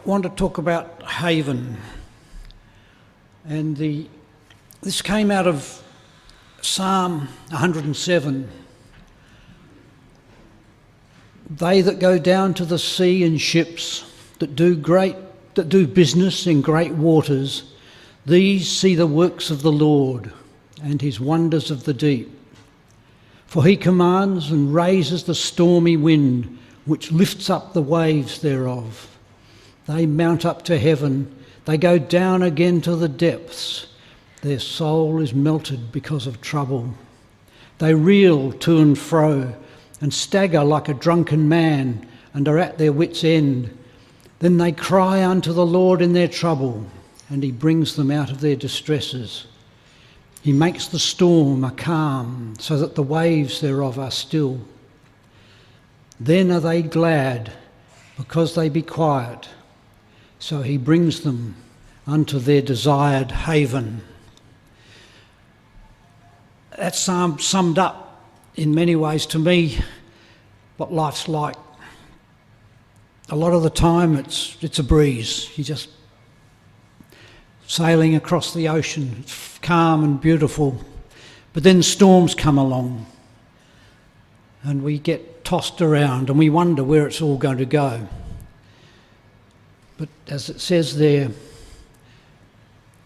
want to talk about haven, and this came out of Psalm 107. They that go down to the sea in ships, that do business in great waters, these see the works of the Lord and his wonders of the deep. For he commands and raises the stormy wind, which lifts up the waves thereof. They mount up to heaven, they go down again to the depths. Their soul is melted because of trouble. They reel to and fro, and stagger like a drunken man, and are at their wits' end. Then they cry unto the Lord in their trouble, and he brings them out of their distresses. He makes the storm a calm, so that the waves thereof are still. Then are they glad, because they be quiet. So he brings them unto their desired haven. That psalm summed up in many ways to me what life's like. A lot of the time it's a breeze. You're just sailing across the ocean. It's calm and beautiful. But then storms come along and we get tossed around and we wonder where it's all going to go. But as it says there,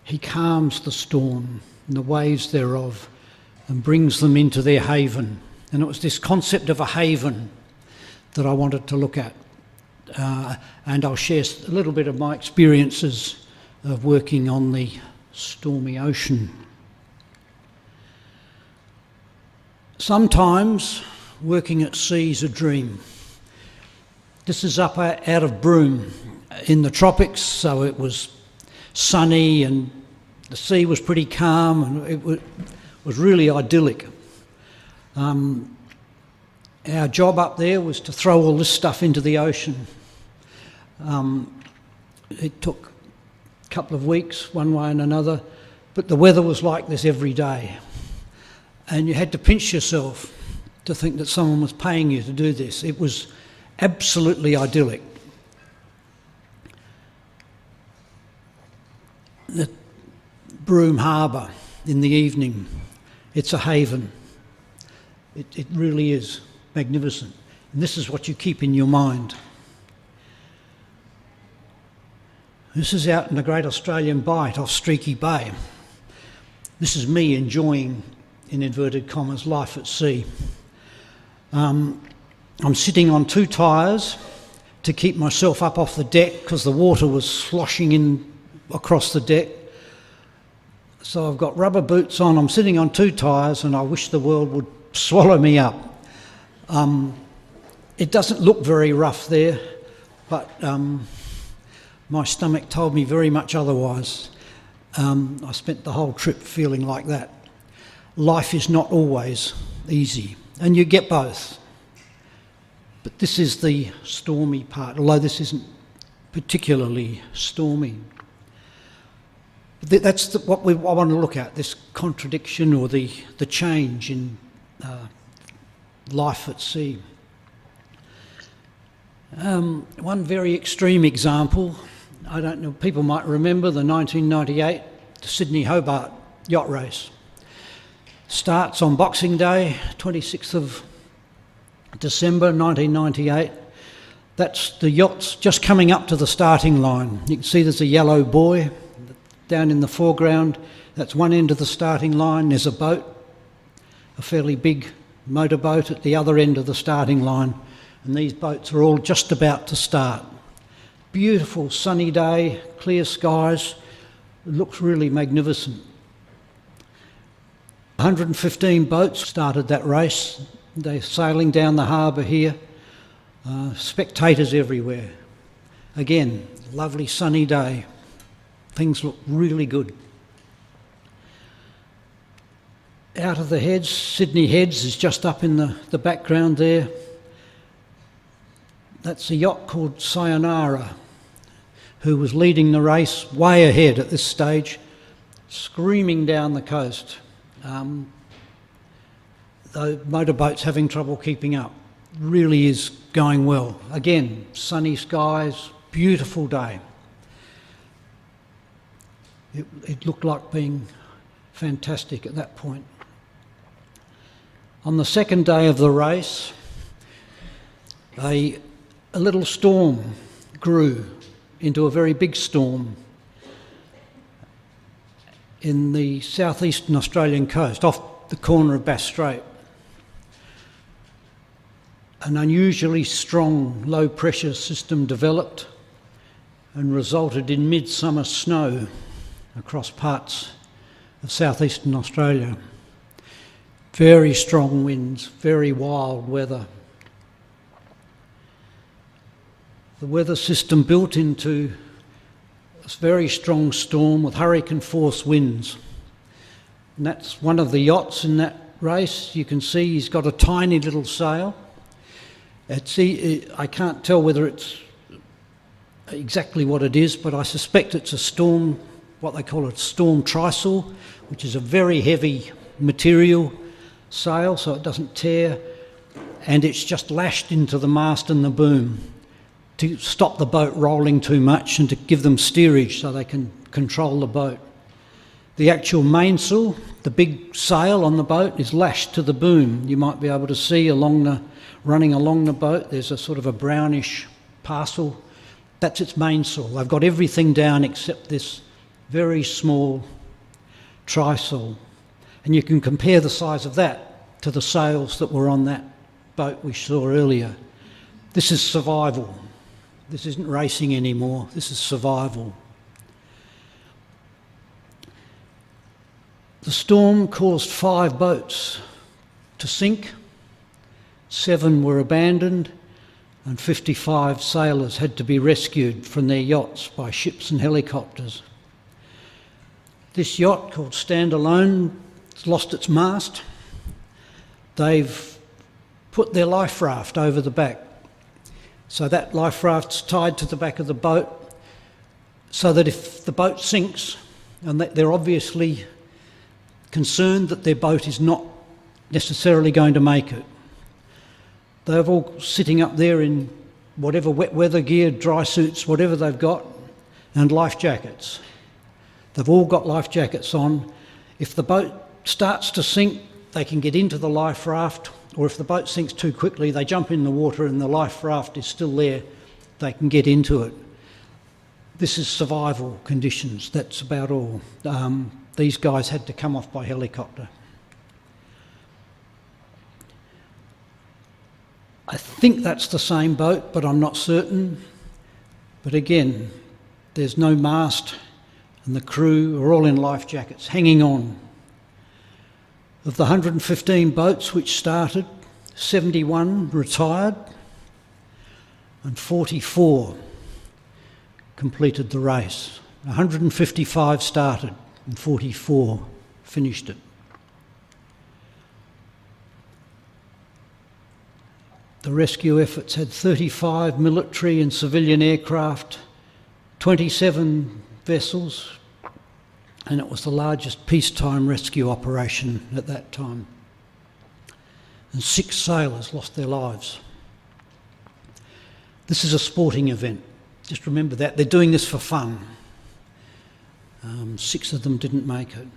he calms the storm and the waves thereof and brings them into their haven. And it was this concept of a haven that I wanted to look at. And I'll share a little bit of my experiences of working on the stormy ocean. Sometimes working at sea is a dream. This is up out of Broome in the tropics, so it was sunny and the sea was pretty calm and it was really idyllic. Our job up there was to throw all this stuff into the ocean. It took a couple of weeks, one way and another, but the weather was like this every day. And you had to pinch yourself to think that someone was paying you to do this. It was absolutely idyllic. The Broome Harbour in the evening, it's a haven. It really is magnificent. And this is what you keep in your mind. This is out in the Great Australian Bight off Streaky Bay. This is me enjoying, in inverted commas, life at sea. I'm sitting on 2 tyres to keep myself up off the deck because the water was sloshing in across the deck. So I've got rubber boots on, I'm sitting on 2 tyres and I wish the world would swallow me up. It doesn't look very rough there, but my stomach told me very much otherwise. I spent the whole trip feeling like that. Life is not always easy, and you get both. But this is the stormy part, although this isn't particularly stormy. That's what I want to look at, this contradiction or the change in life at sea. One very extreme example, I don't know, people might remember the 1998 Sydney-Hobart yacht race. Starts on Boxing Day, 26th of December 1998. That's the yachts just coming up to the starting line. You can see there's a yellow buoy down in the foreground. That's one end of the starting line. There's a boat, a fairly big motorboat at the other end of the starting line. And these boats are all just about to start. Beautiful sunny day, clear skies. It looks really magnificent. 115 boats started that race. They're sailing down the harbour here. Spectators everywhere. Again, lovely sunny day. Things look really good. Out of the heads, Sydney Heads is just up in the background there. That's a yacht called Sayonara, who was leading the race way ahead at this stage, screaming down the coast. The motorboat's having trouble keeping up. Really is going well. Again, sunny skies, beautiful day. It looked like being fantastic at that point. On the second day of the race, a little storm grew into a very big storm in the southeastern Australian coast, off the corner of Bass Strait. An unusually strong low pressure system developed and resulted in midsummer snow across parts of southeastern Australia. Very strong winds, very wild weather. The weather system built into a very strong storm with hurricane force winds. And that's one of the yachts in that race. You can see he's got a tiny little sail. I can't tell whether it's exactly what it is, but I suspect it's a storm, what they call a storm trysail, which is a very heavy material sail so it doesn't tear, and it's just lashed into the mast and the boom to stop the boat rolling too much and to give them steerage so they can control the boat. The actual mainsail, the big sail on the boat, is lashed to the boom. You might be able to see running along the boat, there's a sort of a brownish parcel. That's its mainsail. They've got everything down except this very small trysail. And you can compare the size of that to the sails that were on that boat we saw earlier. This is survival. This isn't racing anymore. This is survival. The storm caused 5 boats to sink, 7 were abandoned, and 55 sailors had to be rescued from their yachts by ships and helicopters. This yacht, called Standalone, has lost its mast. They've put their life raft over the back. So that life raft's tied to the back of the boat so that if the boat sinks, and that they're obviously concerned that their boat is not necessarily going to make it. They're all sitting up there in whatever wet weather gear, dry suits, whatever they've got, and life jackets. They've all got life jackets on. If the boat starts to sink, they can get into the life raft, or if the boat sinks too quickly, they jump in the water and the life raft is still there, they can get into it. This is survival conditions, that's about all. These guys had to come off by helicopter. I think that's the same boat, but I'm not certain. But again, there's no mast and the crew are all in life jackets, hanging on. Of the 115 boats which started, 71 retired and 44 completed the race. 155 started and 44 finished it. The rescue efforts had 35 military and civilian aircraft, 27 vessels, and it was the largest peacetime rescue operation at that time. And 6 sailors lost their lives. This is a sporting event. Just remember that. They're doing this for fun. 6 of them didn't make it.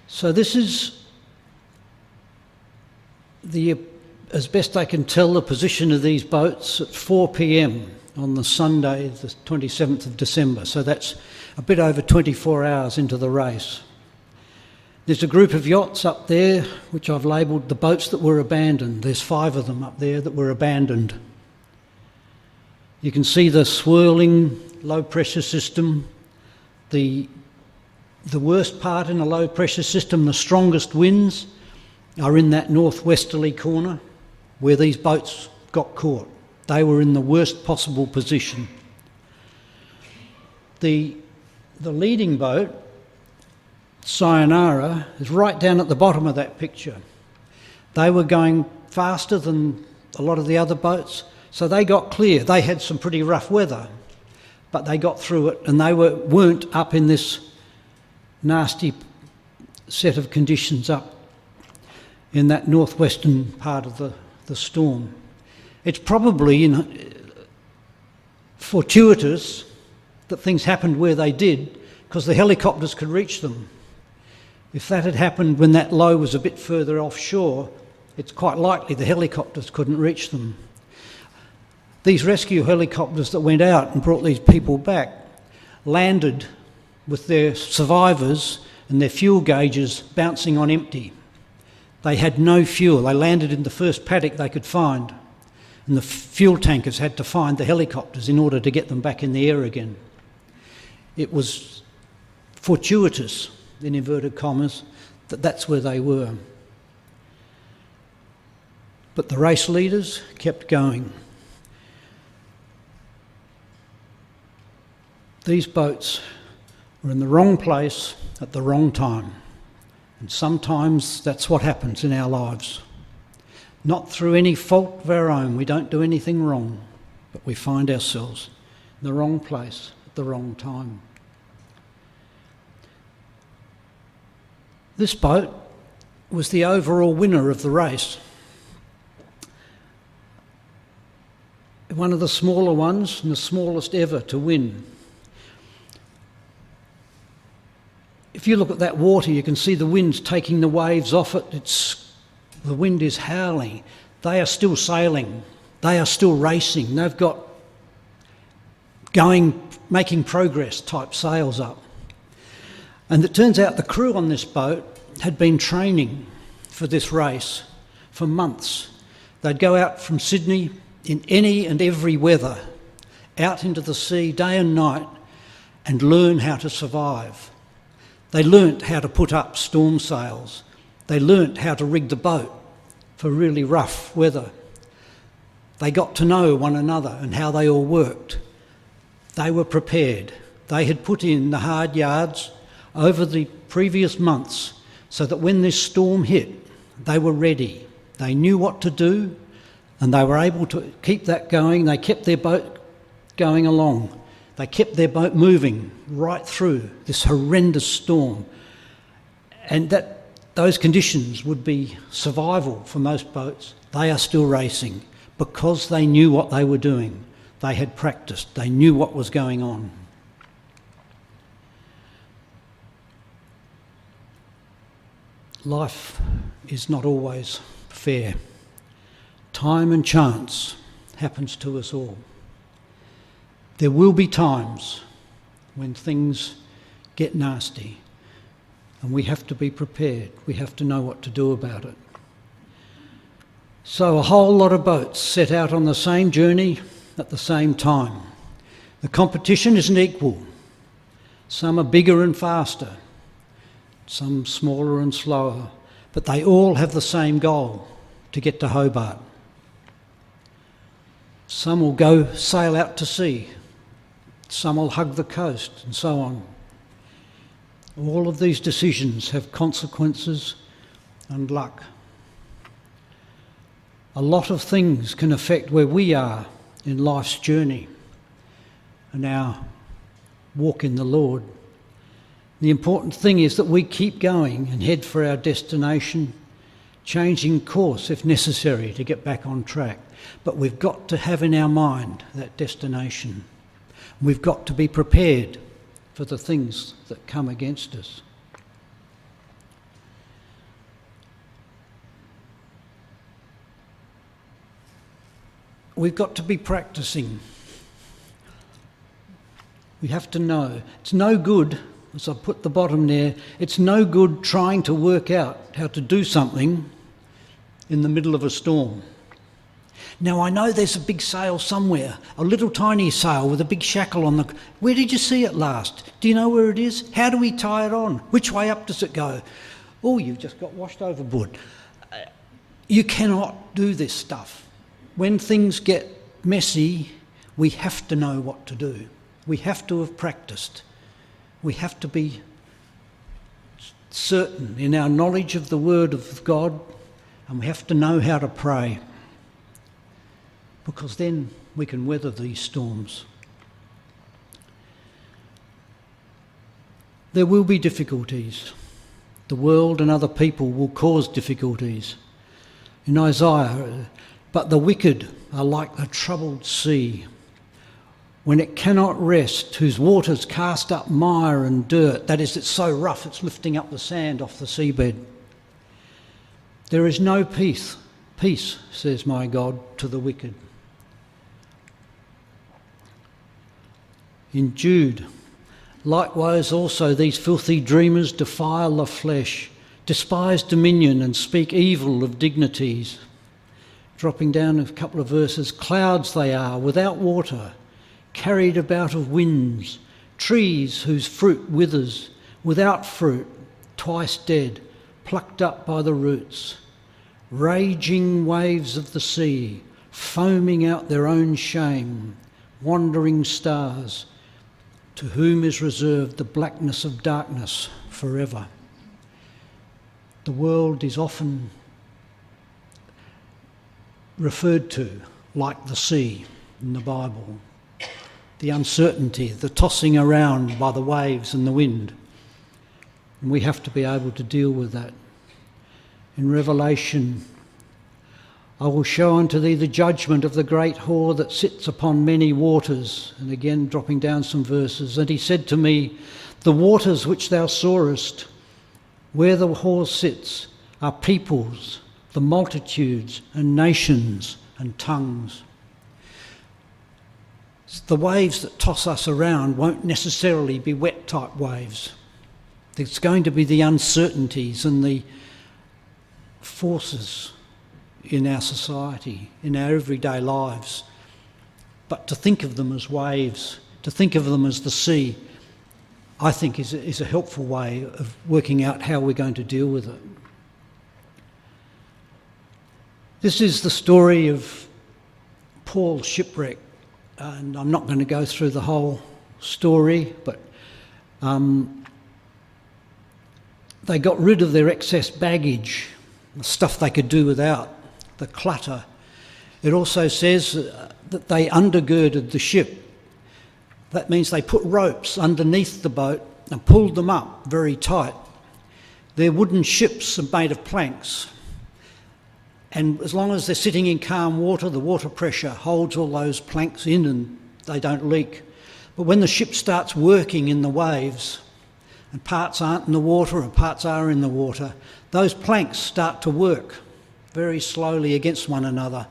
So this is as best I can tell, the position of these boats at 4 p.m. on the Sunday, the 27th of December. So that's a bit over 24 hours into the race. There's a group of yachts up there, which I've labelled the boats that were abandoned. There's 5 of them up there that were abandoned. You can see the swirling low pressure system. The worst part in a low pressure system, the strongest winds, are in that northwesterly corner where these boats got caught. They were in the worst possible position. The leading boat, Sayonara, is right down at the bottom of that picture. They were going faster than a lot of the other boats, so they got clear. They had some pretty rough weather, but they got through it, and they weren't up in this nasty set of conditions up in that northwestern part of the storm. It's probably fortuitous that things happened where they did, because the helicopters could reach them. If that had happened when that low was a bit further offshore, it's quite likely the helicopters couldn't reach them. These rescue helicopters that went out and brought these people back landed with their survivors and their fuel gauges bouncing on empty. They had no fuel. They landed in the first paddock they could find, and the fuel tankers had to find the helicopters in order to get them back in the air again. It was fortuitous, in inverted commas, that that's where they were. But the race leaders kept going. These boats were in the wrong place at the wrong time. And sometimes that's what happens in our lives. Not through any fault of our own. We don't do anything wrong, but we find ourselves in the wrong place at the wrong time. This boat was the overall winner of the race. One of the smaller ones and the smallest ever to win. If you look at that water, you can see the wind's taking the waves off it. The wind is howling. They are still sailing. They are still racing. They've got making progress type sails up. And it turns out the crew on this boat had been training for this race for months. They'd go out from Sydney in any and every weather, out into the sea day and night, and learn how to survive. They learnt how to put up storm sails. They learnt how to rig the boat for really rough weather. They got to know one another and how they all worked. They were prepared. They had put in the hard yards over the previous months so that when this storm hit, they were ready. They knew what to do and they were able to keep that going. They kept their boat going along. They kept their boat moving right through this horrendous storm. And those conditions would be survival for most boats. They are still racing because they knew what they were doing. They had practiced. They knew what was going on. Life is not always fair. Time and chance happens to us all. There will be times when things get nasty and we have to be prepared. We have to know what to do about it. So a whole lot of boats set out on the same journey at the same time. The competition isn't equal. Some are bigger and faster, some smaller and slower, but they all have the same goal, to get to Hobart. Some will go sail out to sea. Some will hug the coast and so on. All of these decisions have consequences and luck. A lot of things can affect where we are in life's journey and our walk in the Lord. The important thing is that we keep going and head for our destination, changing course if necessary to get back on track. But we've got to have in our mind that destination. We've got to be prepared for the things that come against us. We've got to be practicing. We have to know. It's no good, as I put the bottom there, it's no good trying to work out how to do something in the middle of a storm. Now, I know there's a big sail somewhere, a little tiny sail with a big shackle on the... Where did you see it last? Do you know where it is? How do we tie it on? Which way up does it go? Oh, you've just got washed overboard. You cannot do this stuff. When things get messy, we have to know what to do. We have to have practiced. We have to be certain in our knowledge of the Word of God, and we have to know how to pray, because then we can weather these storms. There will be difficulties. The world and other people will cause difficulties. In Isaiah, But the wicked are like the troubled sea, when it cannot rest, whose waters cast up mire and dirt. That is, it's so rough it's lifting up the sand off the seabed. There is no peace, says my God, to the wicked. In Jude, likewise also these filthy dreamers defile the flesh, despise dominion and speak evil of dignities. Dropping down a couple of verses, clouds they are, without water, carried about of winds, trees whose fruit withers, without fruit, twice dead, plucked up by the roots, raging waves of the sea, foaming out their own shame, wandering stars, to whom is reserved the blackness of darkness forever. The world is often referred to like the sea in the Bible. The uncertainty, the tossing around by the waves and the wind. And we have to be able to deal with that. In Revelation, I will show unto thee the judgment of the great whore that sits upon many waters. And again, dropping down some verses. And he said to me, the waters which thou sawest, where the whore sits, are peoples, the multitudes and nations and tongues. The waves that toss us around won't necessarily be wet type waves. There's going to be the uncertainties and the forces in our society, in our everyday lives. But to think of them as waves, to think of them as the sea, I think is a helpful way of working out how we're going to deal with it. This is the story of Paul's shipwreck. And I'm not going to go through the whole story, but they got rid of their excess baggage, the stuff they could do without, the clutter. It also says that they undergirded the ship. That means they put ropes underneath the boat and pulled them up very tight. Their wooden ships are made of planks. And as long as they're sitting in calm water, the water pressure holds all those planks in and they don't leak. But when the ship starts working in the waves, and parts aren't in the water and parts are in the water, those planks start to work very slowly against one another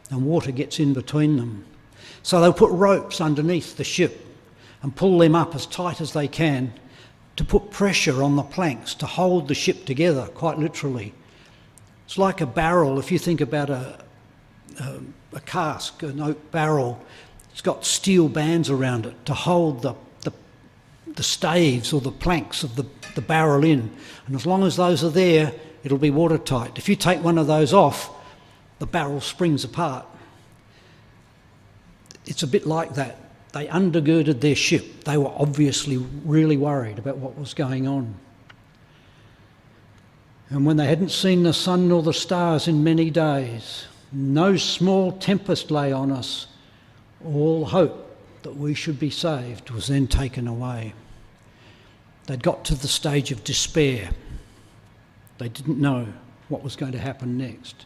and water gets in between them. So they'll put ropes underneath the ship and pull them up as tight as they can to put pressure on the planks to hold the ship together, quite literally. It's like a barrel. If you think about a cask, an oak barrel, it's got steel bands around it to hold the staves or the planks of the barrel in. And as long as those are there, it'll be watertight. If you take one of those off, the barrel springs apart. It's a bit like that. They undergirded their ship. They were obviously really worried about what was going on. And when they hadn't seen the sun nor the stars in many days, no small tempest lay on us, all hope that we should be saved was then taken away. They'd got to the stage of despair. They didn't know what was going to happen next.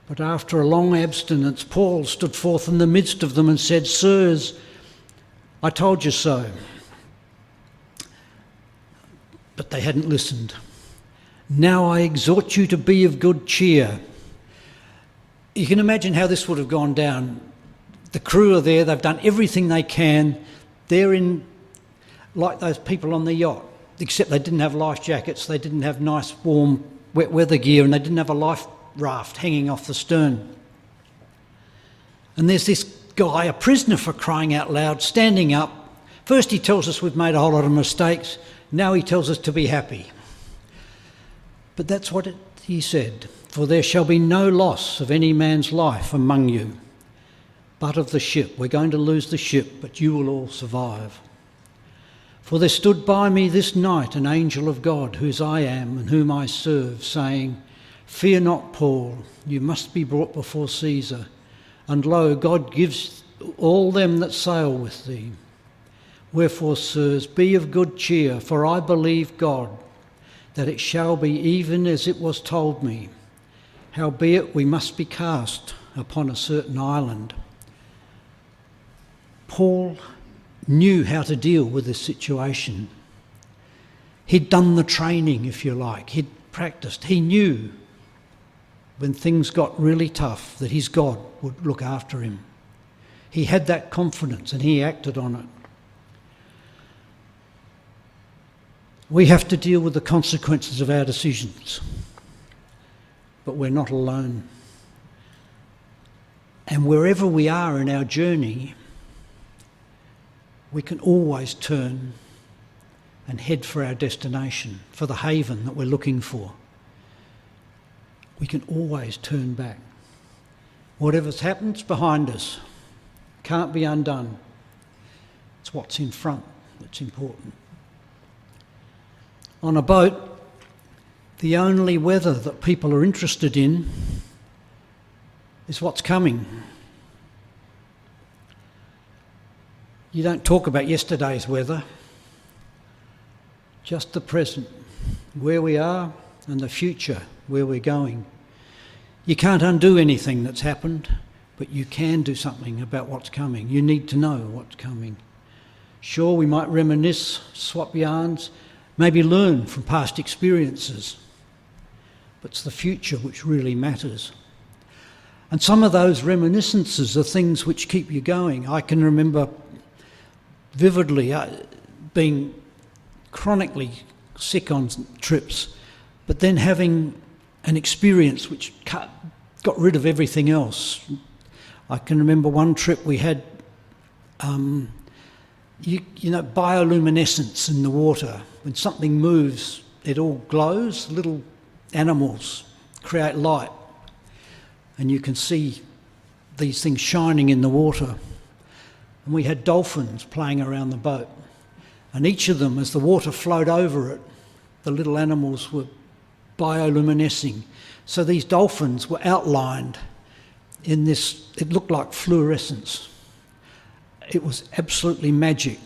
But after a long abstinence, Paul stood forth in the midst of them and said, Sirs, I told you so. But they hadn't listened. Now I exhort you to be of good cheer. You can imagine how this would have gone down. The crew are there, they've done everything they can. They're in, like those people on the yacht, except they didn't have life jackets, they didn't have nice warm wet weather gear, and they didn't have a life raft hanging off the stern. And there's this guy, a prisoner for crying out loud, standing up. First he tells us we've made a whole lot of mistakes. Now he tells us to be happy. But that's what he said. For there shall be no loss of any man's life among you, but of the ship. We're going to lose the ship, but you will all survive. For there stood by me this night an angel of God, whose I am and whom I serve, saying, Fear not, Paul, you must be brought before Caesar. And lo, God gives all them that sail with thee. Wherefore, sirs, be of good cheer, for I believe God, that it shall be even as it was told me. Howbeit we must be cast upon a certain island. Paul knew how to deal with this situation. He'd done the training, if you like. He'd practiced. He knew when things got really tough that his God would look after him. He had that confidence and he acted on it. We have to deal with the consequences of our decisions, but we're not alone. And wherever we are in our journey, we can always turn and head for our destination, for the haven that we're looking for. We can always turn back. Whatever's happened's behind us. Can't be undone. It's what's in front that's important. On a boat, the only weather that people are interested in is what's coming. You don't talk about yesterday's weather, just the present, where we are, and the future, where we're going. You can't undo anything that's happened, but you can do something about what's coming. You need to know what's coming. Sure, we might reminisce, swap yarns, maybe learn from past experiences, but it's the future which really matters. And some of those reminiscences are things which keep you going. I can remember vividly being chronically sick on trips, but then having an experience which got rid of everything else. I can remember one trip we had, bioluminescence in the water. When something moves, it all glows. Little animals create light, and you can see these things shining in the water. And we had dolphins playing around the boat, and each of them, as the water flowed over it, the little animals were bioluminescing. So these dolphins were outlined in this, it looked like fluorescence. It was absolutely magic.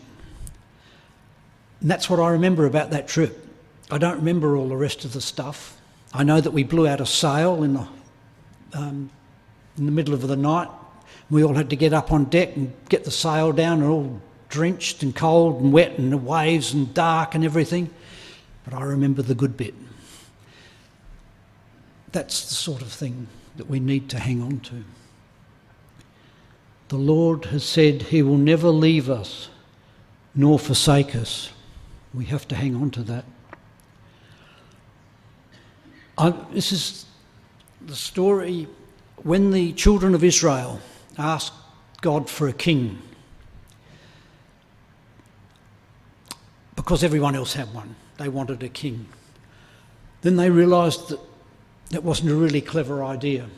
And that's what I remember about that trip. I don't remember all the rest of the stuff. I know that we blew out a sail in the middle of the night. We all had to get up on deck and get the sail down, and all drenched and cold and wet and the waves and dark and everything. But I remember the good bit. That's the sort of thing that we need to hang on to. The Lord has said he will never leave us nor forsake us. We have to hang on to that. This is the story when the children of Israel asked God for a king, because everyone else had one. They wanted a king. Then they realised that that wasn't a really clever idea.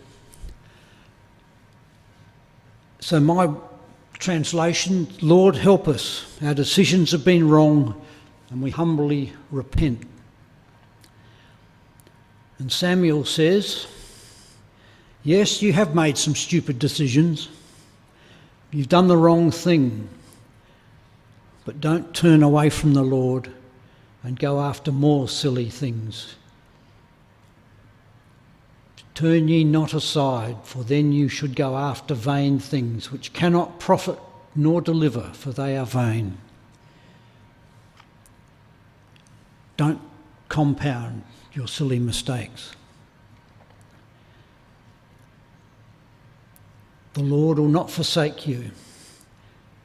So my translation, Lord, help us. Our decisions have been wrong, and we humbly repent. And Samuel says, yes, you have made some stupid decisions. You've done the wrong thing. But don't turn away from the Lord and go after more silly things. Turn ye not aside, for then you should go after vain things, which cannot profit nor deliver, for they are vain. Don't compound your silly mistakes. The Lord will not forsake you.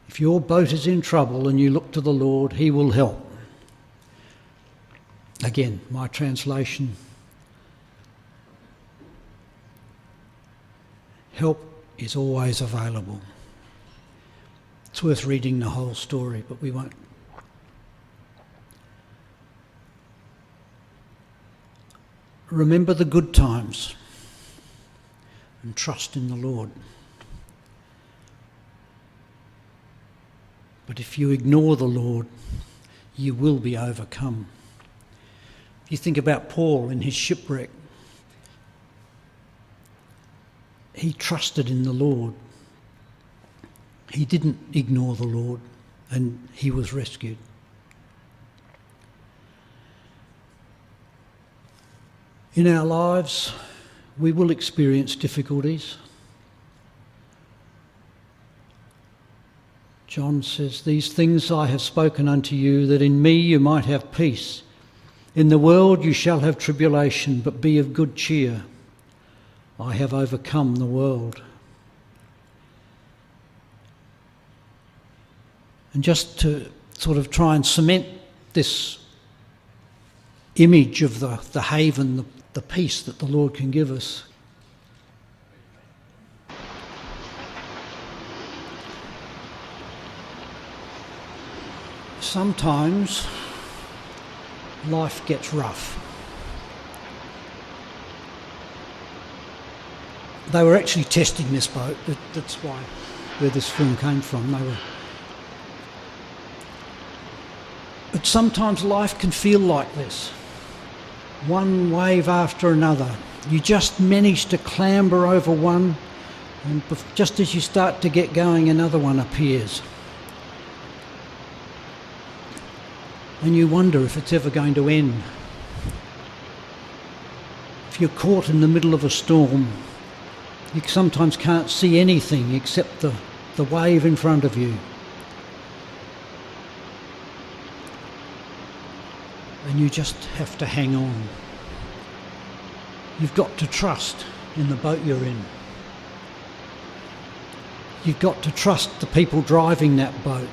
If your boat is in trouble and you look to the Lord, he will help. Again, my translation. Help is always available. It's worth reading the whole story, but we won't. Remember the good times and trust in the Lord. But if you ignore the Lord, you will be overcome. If you think about Paul in his shipwreck, he trusted in the Lord. He didn't ignore the Lord, and he was rescued. In our lives, We will experience difficulties. John says, "These things I have spoken unto you, that in me you might have peace. In the world you shall have tribulation, but be of good cheer. I have overcome the world." And just to sort of try and cement this image of the haven, the peace that the Lord can give us. Sometimes life gets rough. They were actually testing this boat. That's where this film came from. But sometimes life can feel like this. One wave after another. You just manage to clamber over one, and just as you start to get going, another one appears. And you wonder if it's ever going to end. If you're caught in the middle of a storm, you sometimes can't see anything except the wave in front of you. And you just have to hang on. You've got to trust in the boat you're in. You've got to trust the people driving that boat.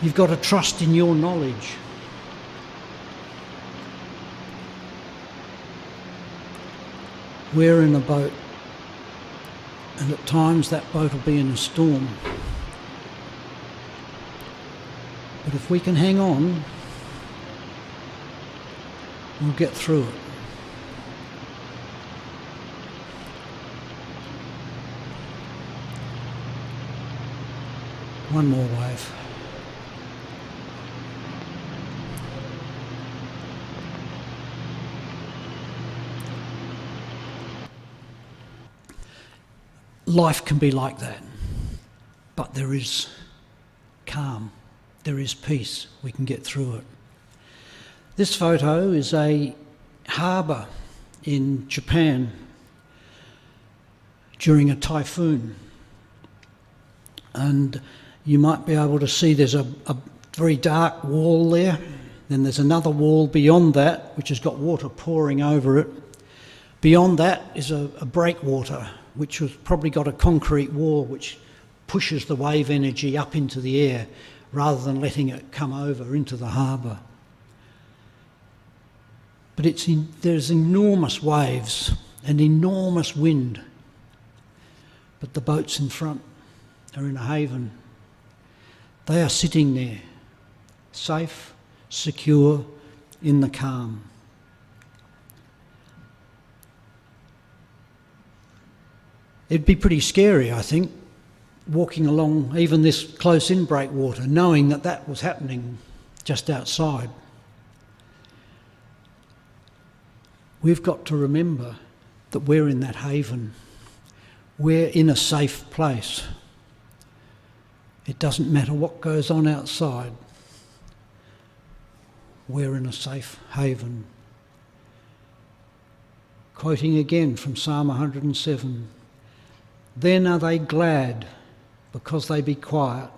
You've got to trust in your knowledge. We're in a boat, and at times that boat will be in a storm. But if we can hang on, we'll get through it. One more wave. Life can be like that, but there is calm, there is peace, we can get through it. This photo is a harbour in Japan during a typhoon, and you might be able to see there's a very dark wall there, then there's another wall beyond that which has got water pouring over it. Beyond that is a breakwater which has probably got a concrete wall which pushes the wave energy up into the air rather than letting it come over into the harbour. But there's enormous waves and enormous wind. But the boats in front are in a haven. They are sitting there, safe, secure, in the calm. It'd be pretty scary, I think, walking along even this close in breakwater, knowing that was happening just outside. We've got to remember that we're in that haven. We're in a safe place. It doesn't matter what goes on outside. We're in a safe haven. Quoting again from Psalm 107, "Then are they glad because they be quiet,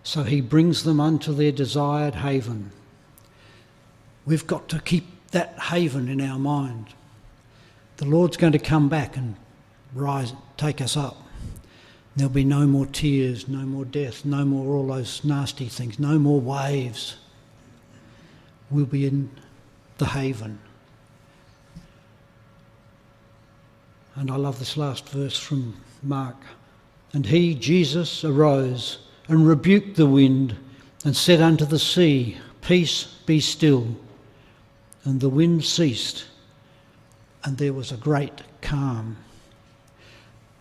so he brings them unto their desired haven." We've got to keep that haven in our mind. The Lord's going to come back and take us up. There'll be no more tears, no more death, no more all those nasty things, no more waves. We'll be in the haven. And I love this last verse from Mark. "And he, Jesus, arose and rebuked the wind and said unto the sea, Peace, be still. And the wind ceased, and there was a great calm."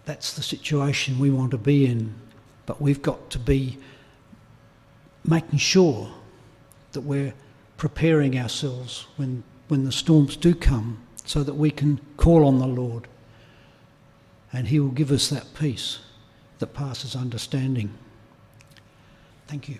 That's the situation we want to be in, but we've got to be making sure that we're preparing ourselves when the storms do come, so that we can call on the Lord and he will give us that peace that passes understanding. Thank you.